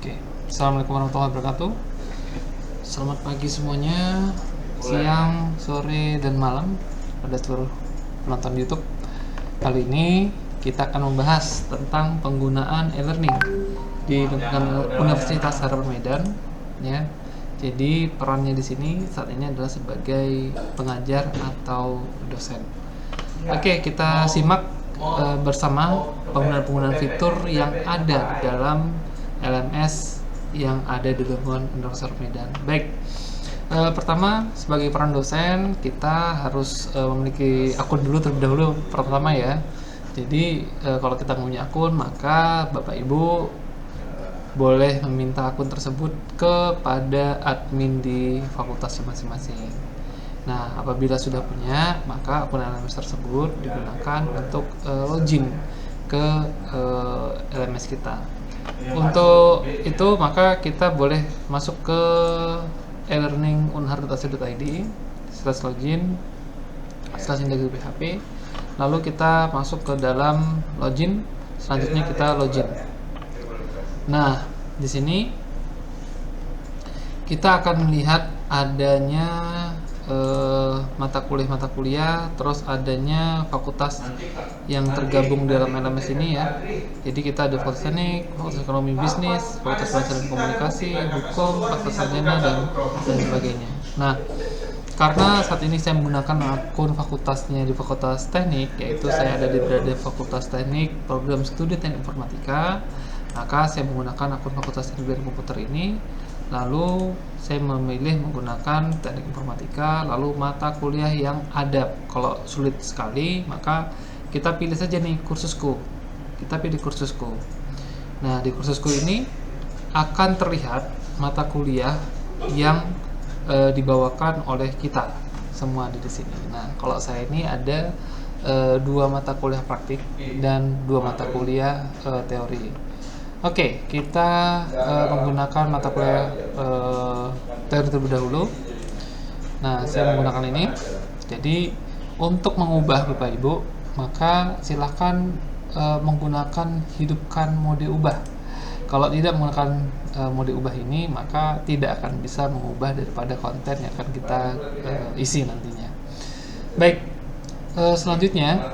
Oke, Assalamualaikum warahmatullahi wabarakatuh. Selamat pagi semuanya, siang, sore, dan malam pada seluruh penonton YouTube. Kali ini kita akan membahas tentang penggunaan e-learning di Universitas Harapan Medan. Ya, jadi perannya di sini saat ini adalah sebagai pengajar atau dosen. Oke, kita simak bersama penggunaan fitur yang ada dalam LMS yang ada di lingkungan Universitas Medan. Baik, pertama sebagai peran dosen kita harus memiliki akun dulu terlebih dahulu pertama ya. Jadi kalau kita punya akun maka Bapak Ibu boleh meminta akun tersebut kepada admin di fakultasnya masing-masing. Nah, apabila sudah punya, maka akun LMS tersebut digunakan untuk login ke LMS kita. Untuk itu, maka kita boleh masuk ke e-learning unhar.ac.id /login /index.php, lalu kita masuk ke dalam login. Selanjutnya kita login. Nah, di sini kita akan melihat adanya mata kuliah, terus adanya fakultas yang tergabung dalam LMS ini ya. Jadi kita ada fakultas teknik, fakultas ekonomi bisnis, fakultas bahasa dan komunikasi, hukum, fakultas sarjana dan sebagainya. Nah, karena saat ini saya menggunakan akun fakultasnya di fakultas teknik, yaitu saya ada di fakultas teknik program studi teknik informatika, maka saya menggunakan akun fakultas teknik dan komputer ini. Lalu saya memilih menggunakan teknik informatika, lalu mata kuliah yang ada. Kalau sulit sekali, maka kita pilih saja nih kursusku. Kita pilih kursusku. Nah, di kursusku ini akan terlihat mata kuliah yang dibawakan oleh kita semua di sini. Nah, kalau saya ini ada 2 mata kuliah praktik dan 2 mata kuliah teori. Oke, kita menggunakan mata kuliah teori terlebih dahulu. Nah, saya menggunakan ini. Jadi, untuk mengubah Bapak Ibu, maka silahkan menggunakan hidupkan mode ubah. Kalau tidak menggunakan mode ubah ini, maka tidak akan bisa mengubah daripada konten yang akan kita isi nantinya. Baik, selanjutnya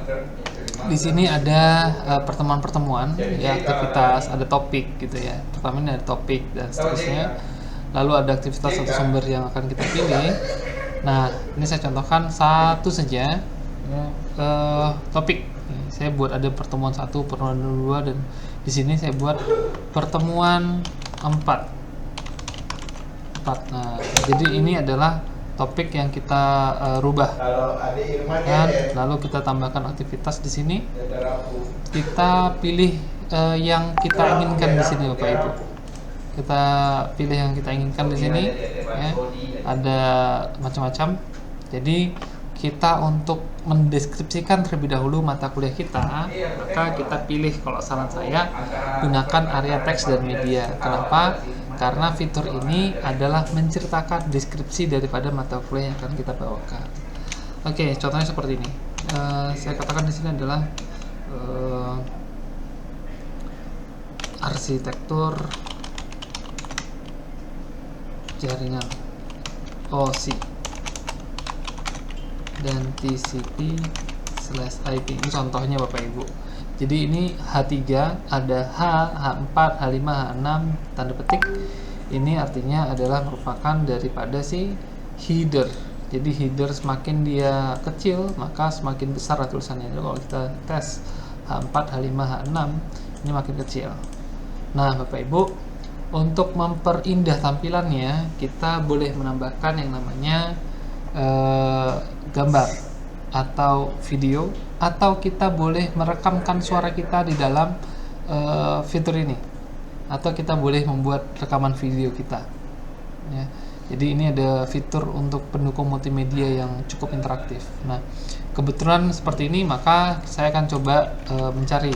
di sini ada pertemuan-pertemuan ya, aktivitas, ada topik gitu ya. Pertama ini ada topik dan seterusnya. Lalu ada aktivitas atau sumber yang akan kita pilih. Nah, ini saya contohkan satu saja topik. Saya buat ada pertemuan 1, pertemuan 2, dan di sini saya buat pertemuan 4. Nah, jadi ini adalah topik yang kita rubah. Dan lalu kita tambahkan aktivitas di sini. Kita pilih yang kita inginkan di sini, Bapak Ibu. Kita pilih yang kita inginkan di sini. Ya. Ada macam-macam. Jadi kita untuk mendeskripsikan terlebih dahulu mata kuliah kita, maka kita pilih, kalau saran saya, gunakan area teks dan media. Kenapa? Karena fitur ini adalah menceritakan deskripsi daripada mata kuliah yang akan kita bawakan. Oke, contohnya seperti ini. Saya katakan di sini adalah arsitektur jaringan OSI dan TCP/IP. Ini contohnya Bapak Ibu. Jadi ini H3, ada H, H4, H5, H6, tanda petik. Ini artinya adalah merupakan daripada si header. Jadi header semakin dia kecil, maka semakin besar tulisannya. Jadi kalau kita tes H4, H5, H6, ini makin kecil. Nah, Bapak Ibu, untuk memperindah tampilannya, kita boleh menambahkan yang namanya gambar atau video, atau kita boleh merekamkan suara kita di dalam fitur ini, atau kita boleh membuat rekaman video kita ya. Jadi ini ada fitur untuk pendukung multimedia yang cukup interaktif. Nah, kebetulan seperti ini, maka saya akan coba mencari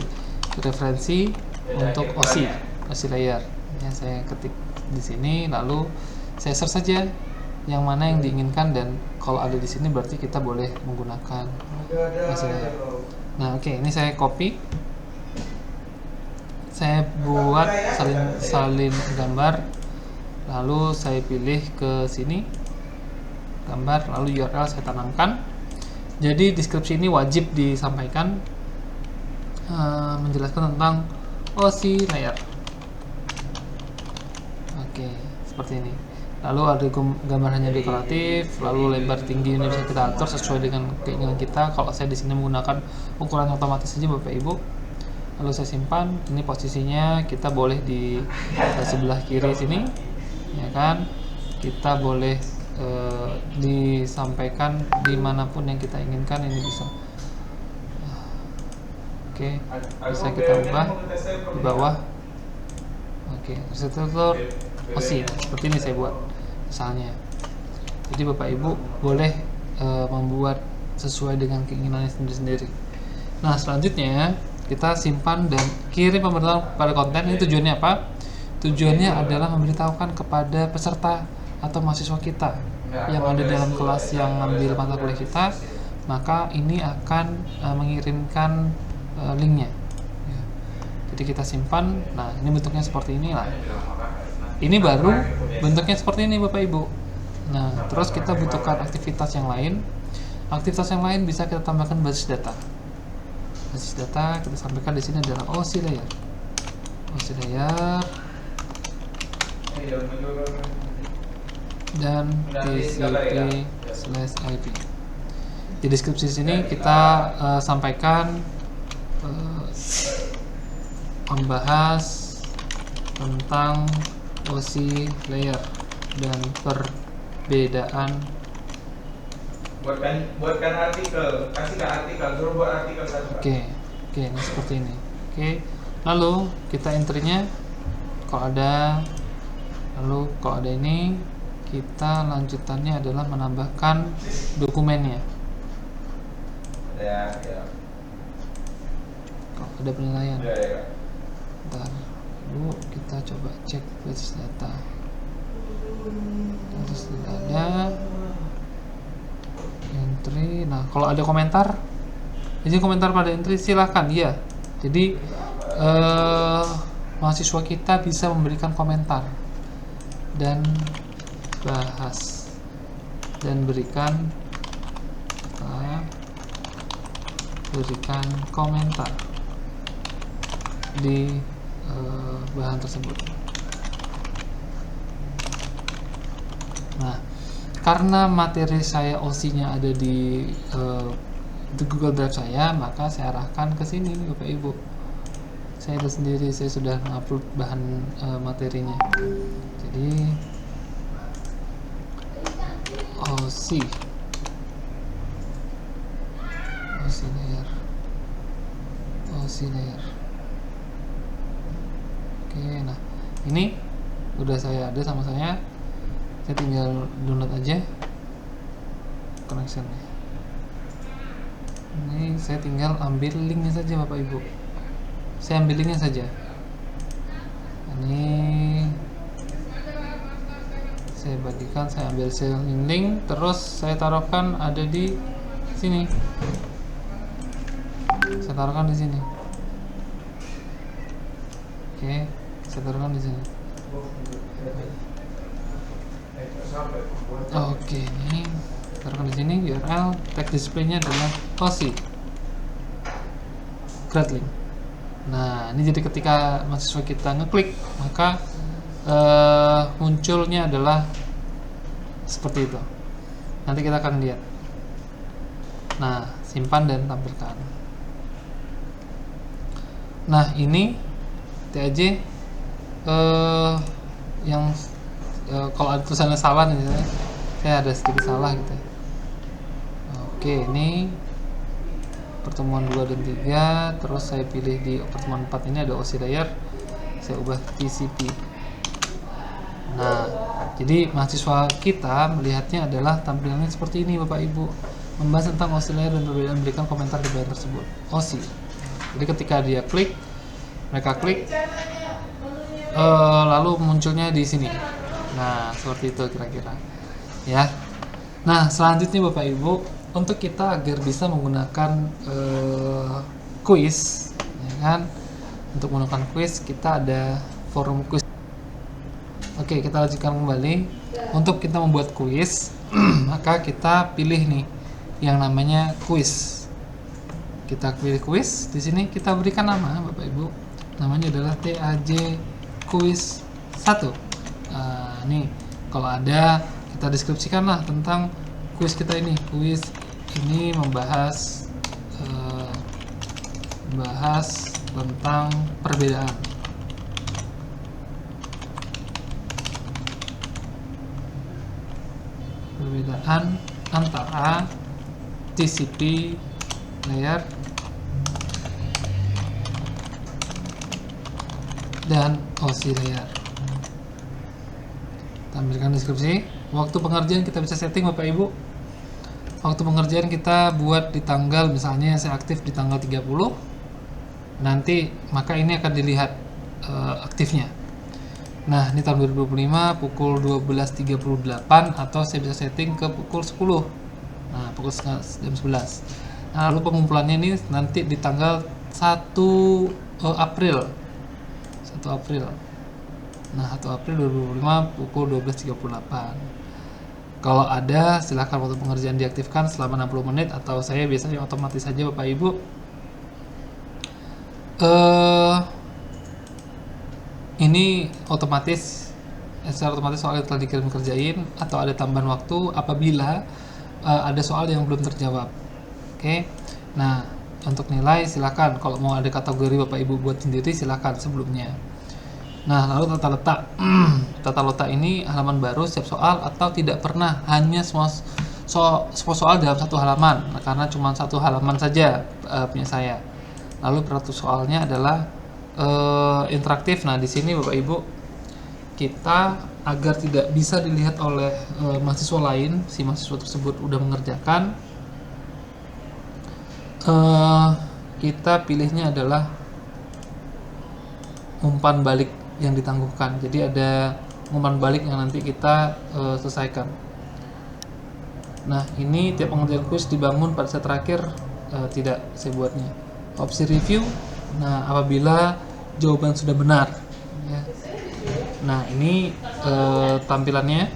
referensi untuk OSI layer ya. Saya ketik di sini, lalu saya search saja yang mana yang diinginkan, dan kalau ada di sini berarti kita boleh menggunakan OSI layer. Nah, oke, ini saya copy, saya buat salin gambar, lalu saya pilih ke sini gambar, lalu URL saya tanamkan. Jadi deskripsi ini wajib disampaikan, menjelaskan tentang OC layer. Oke, seperti ini. Lalu ada gambarnya dekoratif, lalu lebar tinggi ini bisa kita atur sesuai dengan keinginan kita. Kalau saya di sini menggunakan ukuran otomatis saja Bapak Ibu. Lalu saya simpan. Ini posisinya kita boleh di sebelah kiri sini, ya kan? Kita boleh disampaikan dimanapun yang kita inginkan. Ini bisa. Oke, bisa kita ubah di bawah. Oke, struktur OC seperti ini saya buat misalnya. Jadi Bapak Ibu boleh membuat sesuai dengan keinginannya sendiri-sendiri. Nah, selanjutnya kita simpan dan kirim pemberitahuan pada konten. Ini tujuannya apa? Tujuannya adalah memberitahukan kepada peserta atau mahasiswa kita yang ada dalam kelas yang ngambil mata kuliah kita, maka ini akan mengirimkan linknya. Jadi kita simpan. Nah, ini bentuknya seperti inilah. Ini baru bentuknya seperti ini Bapak Ibu. Nah, terus kita butuhkan aktivitas yang lain. Aktivitas yang lain bisa kita tambahkan basis data. Basis data kita sampaikan di sini adalah OC layer. OC layer dan TCP/IP. Di deskripsi sini kita sampaikan membahas tentang OC layer dan perbedaan. Buatkan artikel, kasihkan artikel, suruh buat artikel satu. Oke, ini seperti ini. Oke, lalu kita entry-nya kalau ada, lalu kalau ada ini kita lanjutannya adalah menambahkan dokumennya. Ya. Kalau ada penilaian. Ya. Bentar, dulu kita coba cek basis data. Terus tidak ada entry. Nah, kalau ada komentar, izin komentar pada entry silahkan ya. Jadi mahasiswa kita bisa memberikan komentar dan bahas dan berikan komentar di bahan tersebut. Nah, karena materi saya OC-nya ada di Google Drive saya, maka saya arahkan ke sini Bapak Ibu. Saya lihat sendiri, saya sudah mengupload bahan materinya. Jadi OC layer. Oke, nah ini udah saya ada sama saya tinggal download aja connectionnya. Ini saya tinggal ambil linknya saja Bapak Ibu. Saya ambil linknya saja. Ini saya bagikan, saya ambil link, terus saya taruhkan ada di sini. Saya taruhkan di sini. Oke, saya taruhkan di sini. Oke, ini taruhkan di sini. URL tag display-nya adalah OC grad link. Nah, ini jadi ketika mahasiswa kita ngeklik, maka munculnya adalah seperti itu. Nanti kita akan lihat. Nah, simpan dan tampilkan. Nah, ini TAJ yang kalau ada tulisannya salah nih, saya ada sedikit salah gitu. Oke, ini pertemuan 2 dan 3, terus saya pilih di pertemuan 4 ini ada OC layer, saya ubah TCP. Nah, jadi mahasiswa kita melihatnya adalah tampilannya seperti ini Bapak Ibu, membahas tentang OC layer dan perbedaan, berikan komentar di bagian tersebut. OC. Jadi ketika dia klik, mereka klik, lalu munculnya di sini. Nah, seperti itu kira-kira, ya. Nah, selanjutnya Bapak Ibu, untuk kita agar bisa menggunakan quiz, ya kan, Untuk menggunakan quiz kita ada forum quiz. Oke, kita lanjutkan kembali. Untuk kita membuat quiz, maka kita pilih nih yang namanya quiz. Kita pilih quiz. Di sini kita berikan nama, Bapak Ibu. Namanya adalah TAJ Quiz 1. Nih, kalau ada kita deskripsikanlah tentang quiz kita ini. Quiz ini membahas tentang perbedaan antara TCP layer dan OSI layer. Tampilkan deskripsi. Waktu pengerjaan kita bisa setting, Bapak Ibu. Waktu pengerjaan kita buat di tanggal, misalnya saya aktif di tanggal 30, nanti maka ini akan dilihat aktifnya. Nah, ini tahun 2025 pukul 12.38, atau saya bisa setting ke pukul 10. Nah, pukul jam 11. Nah, lalu pengumpulannya ini nanti di tanggal 1 April. 1 April. Nah, 1 April 2025 pukul 12.38. Kalau ada, silahkan waktu pengerjaan diaktifkan selama 60 menit, atau saya biasanya otomatis saja, Bapak Ibu. Ini otomatis, secara otomatis soal yang telah dikirim kerjain, atau ada tambahan waktu apabila ada soal yang belum terjawab. Oke. Nah, untuk nilai silakan, kalau mau ada kategori Bapak Ibu buat sendiri silakan sebelumnya. Nah, lalu tata letak. Tata letak ini halaman baru setiap soal, atau tidak pernah, hanya semua soal dalam satu halaman. Nah, karena cuma satu halaman saja punya saya. Lalu peraturan soalnya adalah interaktif. Nah, di sini Bapak Ibu, kita agar tidak bisa dilihat oleh mahasiswa lain, si mahasiswa tersebut udah mengerjakan, kita pilihnya adalah umpan balik yang ditangguhkan. Jadi ada umpan balik yang nanti kita selesaikan. Nah, ini tiap pengerjaan quiz dibangun pada saat terakhir, tidak saya buatnya. Opsi review. Nah, apabila jawaban sudah benar, ya. Nah, ini tampilannya.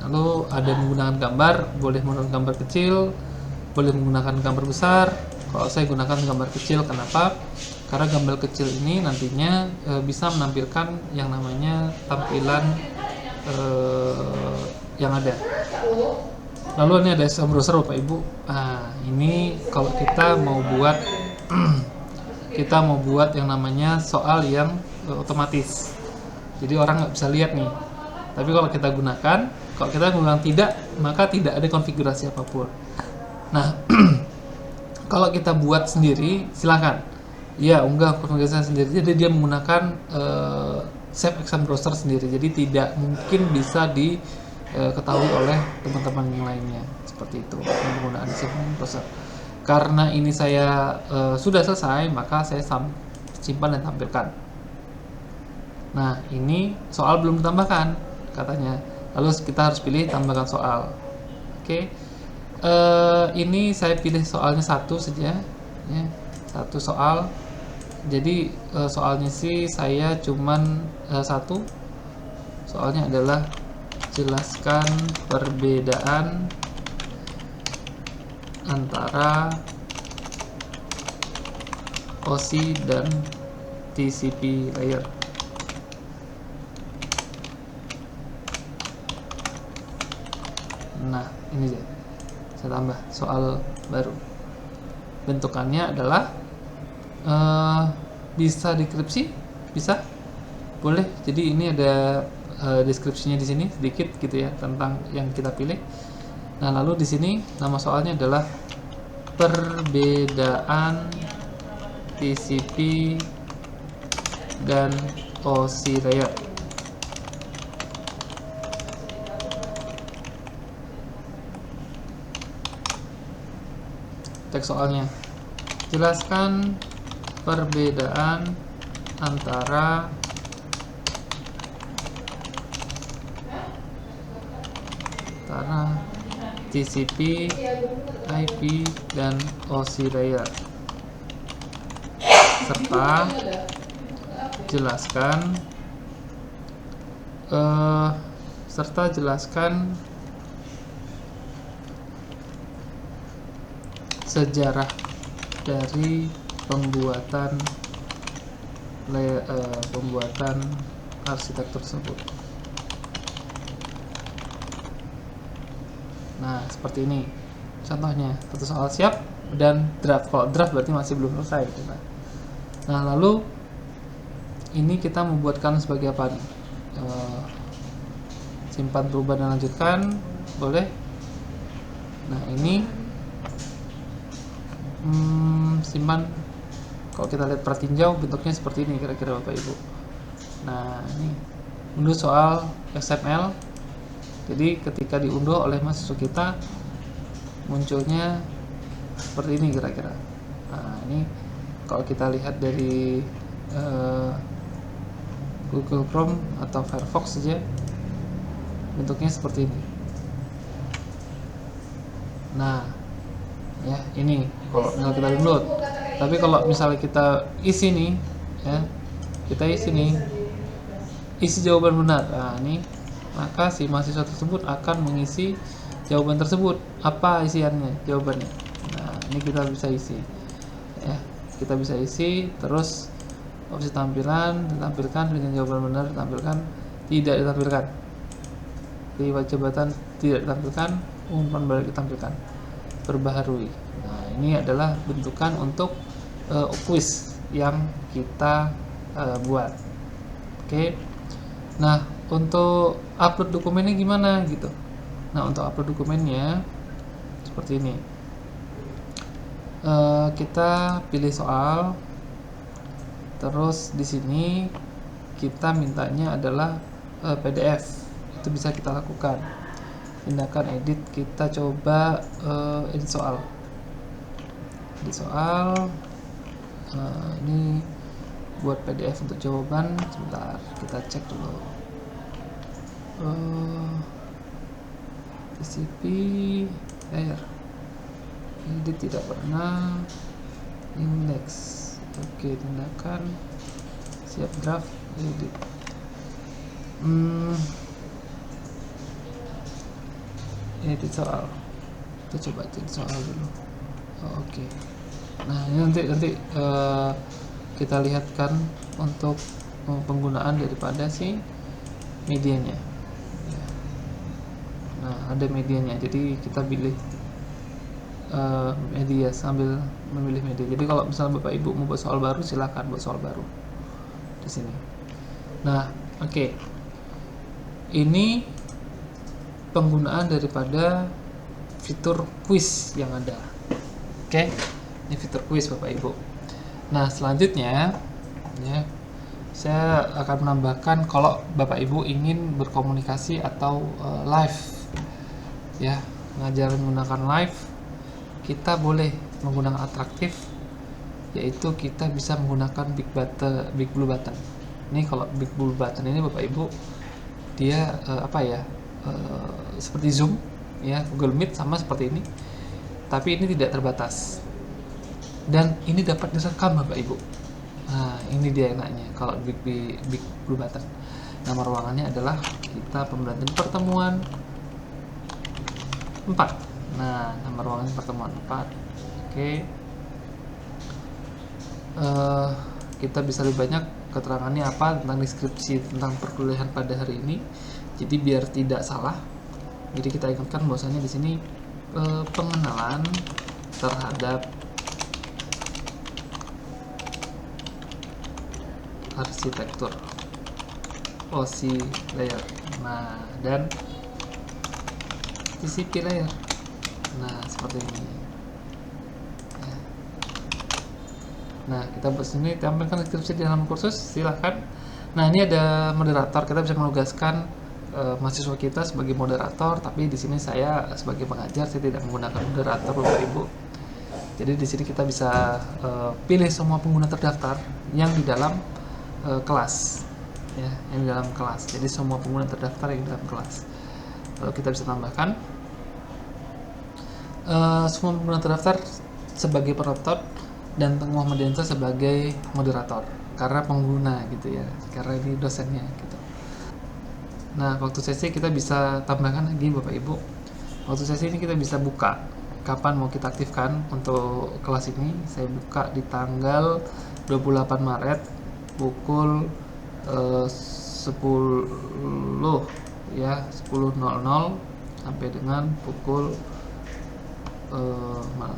Lalu ada menggunakan gambar, boleh menggunakan gambar kecil, boleh menggunakan gambar besar. Kalau saya gunakan gambar kecil, kenapa? Karena gambar kecil ini nantinya bisa menampilkan yang namanya tampilan yang ada. Lalu ini ada sistem browser, Bapak Ibu. Nah, ini kalau kita mau buat yang namanya soal yang otomatis, jadi orang nggak bisa lihat nih. Tapi kalau kita gunakan tidak, maka tidak ada konfigurasi apapun. Nah, kalau kita buat sendiri silakan, ya unggah konfigurasi sendiri. Jadi dia menggunakan save exam browser sendiri, jadi tidak mungkin bisa diketahui oleh teman-teman yang lainnya, seperti itu penggunaan save browser. Karena ini saya sudah selesai, maka saya simpan dan tampilkan. Nah, ini soal belum ditambahkan katanya, lalu kita harus pilih tambahkan soal. Oke. Ini saya pilih soalnya satu saja, ya, satu soal. Jadi soalnya sih saya cuman satu. Soalnya adalah jelaskan perbedaan antara OSI dan TCP layer. Nah, ini dia. Saya tambah soal baru. Bentukannya adalah bisa deskripsi, bisa, boleh. Jadi ini ada deskripsinya di sini sedikit gitu ya tentang yang kita pilih. Nah, lalu di sini nama soalnya adalah perbedaan TCP dan OSI layer. Teks soalnya, jelaskan perbedaan antara TCP, IP, dan OSI layer, serta jelaskan serta jelaskan sejarah dari pembuatan arsitektur tersebut. Nah, seperti ini contohnya. Satu soal siap dan draft. Kalau draft berarti masih belum selesai. Nah, lalu ini kita membuatkan sebagai apa nih? Simpan, berubah, dan lanjutkan, boleh. Nah, ini simpan. Kalau kita lihat pratinjau bentuknya seperti ini kira-kira Bapak Ibu. Nah, ini unduh soal XML. Jadi ketika diunduh oleh mahasiswa kita munculnya seperti ini kira-kira. Nah, ini kalau kita lihat dari Google Chrome atau Firefox saja bentuknya seperti ini. Nah, ya ini kalau misalnya kita download. Tapi kalau misalnya kita isi nih, ya kita isi jawaban benar. Nah, ini maka si mahasiswa tersebut akan mengisi jawaban tersebut. Apa isiannya? Jawabannya. Nah, ini kita bisa isi. Ya, kita bisa isi. Terus opsi tampilan ditampilkan dengan jawaban benar, ditampilkan, tidak ditampilkan. Jabatan tidak ditampilkan, umpan balik ditampilkan. Perbaharui. Nah, ini adalah bentukan untuk quiz yang kita buat. Oke. Nah, untuk upload dokumennya gimana gitu. Nah, untuk upload dokumennya seperti ini. Kita pilih soal, terus di sini kita mintanya adalah PDF. Itu bisa kita lakukan. Tindakan edit, kita coba edit soal. Ini buat PDF untuk jawaban. Sebentar, kita cek dulu. TCP air edit tidak pernah. Index, oke. Tindakan siap, draft, edit. Edit soal, kita coba edit soal dulu. Oke. Nah, ini nanti kita lihatkan untuk penggunaan daripada si medianya. Nah, ada medianya, jadi kita pilih media sambil memilih media. Jadi kalau misalnya Bapak Ibu mau buat soal baru, silakan buat soal baru di sini. Nah, oke. Ini penggunaan daripada fitur quiz yang ada. Oke. Ini fitur quiz Bapak Ibu. Nah, selanjutnya ya, saya akan menambahkan kalau Bapak Ibu ingin berkomunikasi atau live ya, ngajar menggunakan live, kita boleh menggunakan atraktif, yaitu kita bisa menggunakan big blue button. Ini kalau big blue button ini Bapak Ibu dia seperti Zoom ya, Google Meet sama seperti ini, tapi ini tidak terbatas dan ini dapat direkam Bapak Ibu. Nah, ini dia enaknya kalau big blue button. Nama ruangannya adalah kita pembelajaran pertemuan 4. Nah, nama ruangannya pertemuan 4. Oke. Kita bisa lebih banyak keterangannya apa tentang deskripsi tentang perkuliahan pada hari ini. Jadi biar tidak salah, jadi kita ingatkan bahwasanya di sini pengenalan terhadap arsitektur OSI layer, nah, dan TCP layer. Nah, seperti ini. Nah, kita buat sini tampilkan deskripsi di dalam kursus, silahkan. Nah, ini ada moderator, kita bisa menugaskan mahasiswa kita sebagai moderator, tapi di sini saya sebagai pengajar, saya tidak menggunakan moderator Bapak Ibu. Jadi di sini kita bisa pilih semua pengguna terdaftar yang di dalam kelas, ya, yang di dalam kelas. Jadi semua pengguna terdaftar yang di dalam kelas. Lalu kita bisa tambahkan semua pengguna terdaftar sebagai penonton dan Tengku Muhammadiyah sebagai moderator. karena pengguna gitu ya, karena ini dosennya gitu. Nah, waktu sesi kita bisa tambahkan lagi Bapak Ibu. Waktu sesi ini kita bisa buka kapan mau kita aktifkan. Untuk kelas ini saya buka di tanggal 28 Maret pukul 10 ya, 10.00 sampai dengan pukul mana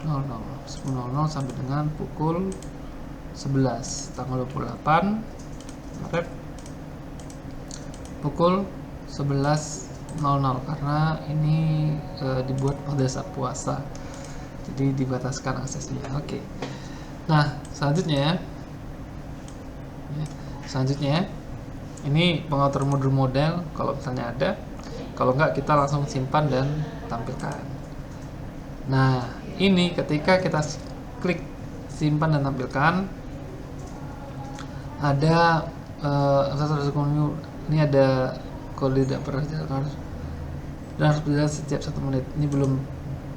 10.00 sampai dengan pukul 11, tanggal 28 Maret pukul 11.00, karena ini dibuat pada saat puasa, jadi dibataskan aksesnya. Oke. Nah, selanjutnya ini pengatur model kalau misalnya ada, kalau enggak kita langsung simpan dan tampilkan. Nah, ini ketika kita klik simpan dan tampilkan, ada ini ada kode tidak pernah dijalankan dan harus berjalan setiap 1 menit. Ini belum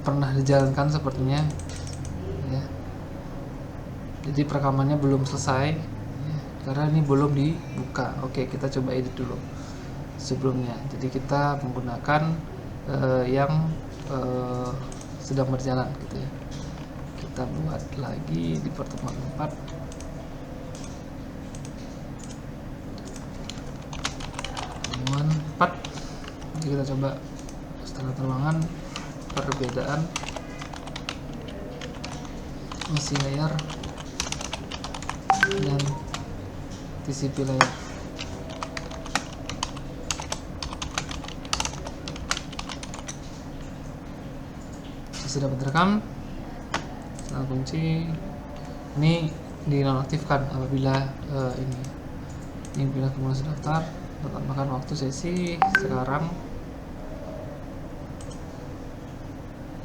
pernah dijalankan sepertinya ya. Jadi perekamannya belum selesai ya, karena ini belum dibuka. Oke, kita coba edit dulu sebelumnya. Jadi kita menggunakan yang sedang berjalan gitu ya. Kita buat lagi di pertemuan 4. Pertemuan 4. Jadi kita coba tanda ruangan, perbedaan isi layar dan TCP layar. Sudah terekam. Setelah kunci ini dinonaktifkan apabila ini bila kemudian daftar. Tambahkan waktu sesi sekarang.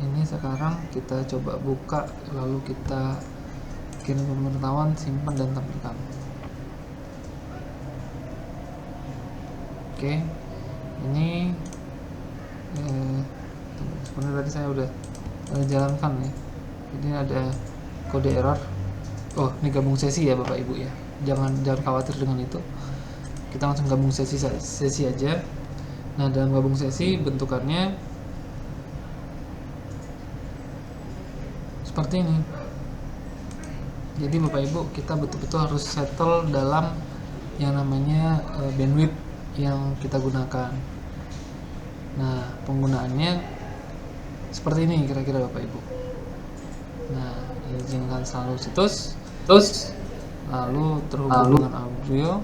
Ini sekarang kita coba buka, lalu kita kirim pemberitahuan, simpan dan tampilkan. Oke, ini sebenarnya tadi saya udah jalankan ya. Ini ada kode error. Oh, ini gabung sesi ya Bapak Ibu ya. Jangan khawatir dengan itu. Kita langsung gabung sesi aja. Nah, dalam gabung sesi bentukannya seperti ini. Jadi Bapak Ibu, kita betul-betul harus settle dalam yang namanya bandwidth yang kita gunakan. Nah, penggunaannya seperti ini kira-kira Bapak Ibu. Nah, izinkan selalu situs, terus lalu terhubung dengan audio.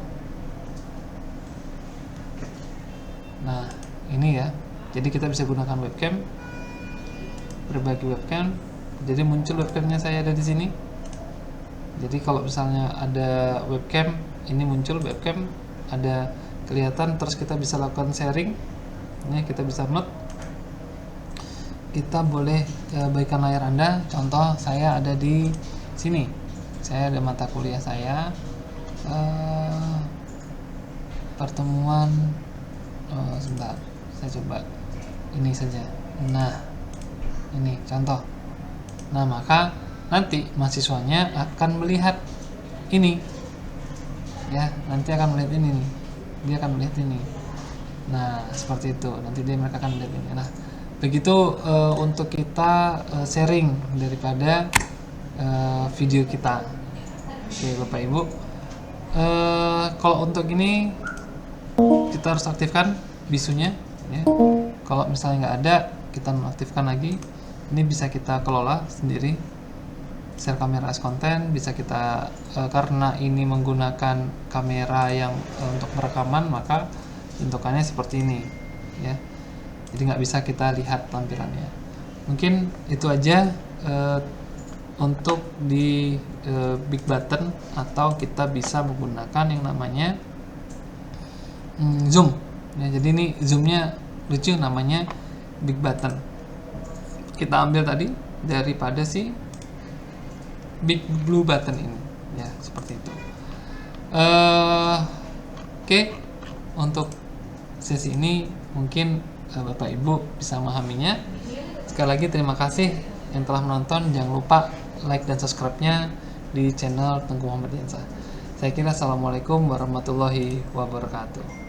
Nah, ini ya. Jadi kita bisa gunakan webcam, berbagi webcam. Jadi muncul webcamnya saya ada di sini. Jadi kalau misalnya ada webcam, ini muncul webcam, ada kelihatan, terus kita bisa lakukan sharing. Ini kita bisa mute. Kita boleh bagikan layar Anda. Contoh, saya ada di sini. Saya ada mata kuliah saya, pertemuan. Sebentar, saya coba ini saja. Nah, ini contoh. Nah, maka nanti mahasiswanya akan melihat ini ya, nanti akan melihat ini nih. Dia akan melihat ini. Nah, seperti itu. Nanti mereka akan melihat ini. Nah, begitu untuk kita sharing daripada video kita. Oke, Bapak Ibu. Kalau untuk ini kita harus aktifkan bisunya ya. Kalau misalnya nggak ada, kita nonaktifkan lagi. Ini bisa kita kelola sendiri. Share kamera as content bisa kita karena ini menggunakan kamera yang untuk perekaman, maka bentukannya seperti ini ya. Jadi nggak bisa kita lihat tampilannya. Mungkin itu aja untuk di Big Button, atau kita bisa menggunakan yang namanya Zoom ya. Jadi ini zoomnya lucu, namanya Big Button. Kita ambil tadi daripada si Big Blue Button ini ya, seperti itu. Oke, untuk sesi ini mungkin Bapak Ibu bisa memahaminya. Sekali lagi terima kasih yang telah menonton. Jangan lupa like dan subscribe-nya, di channel Tengku Muhammad Yansa. Saya kira assalamualaikum warahmatullahi wabarakatuh.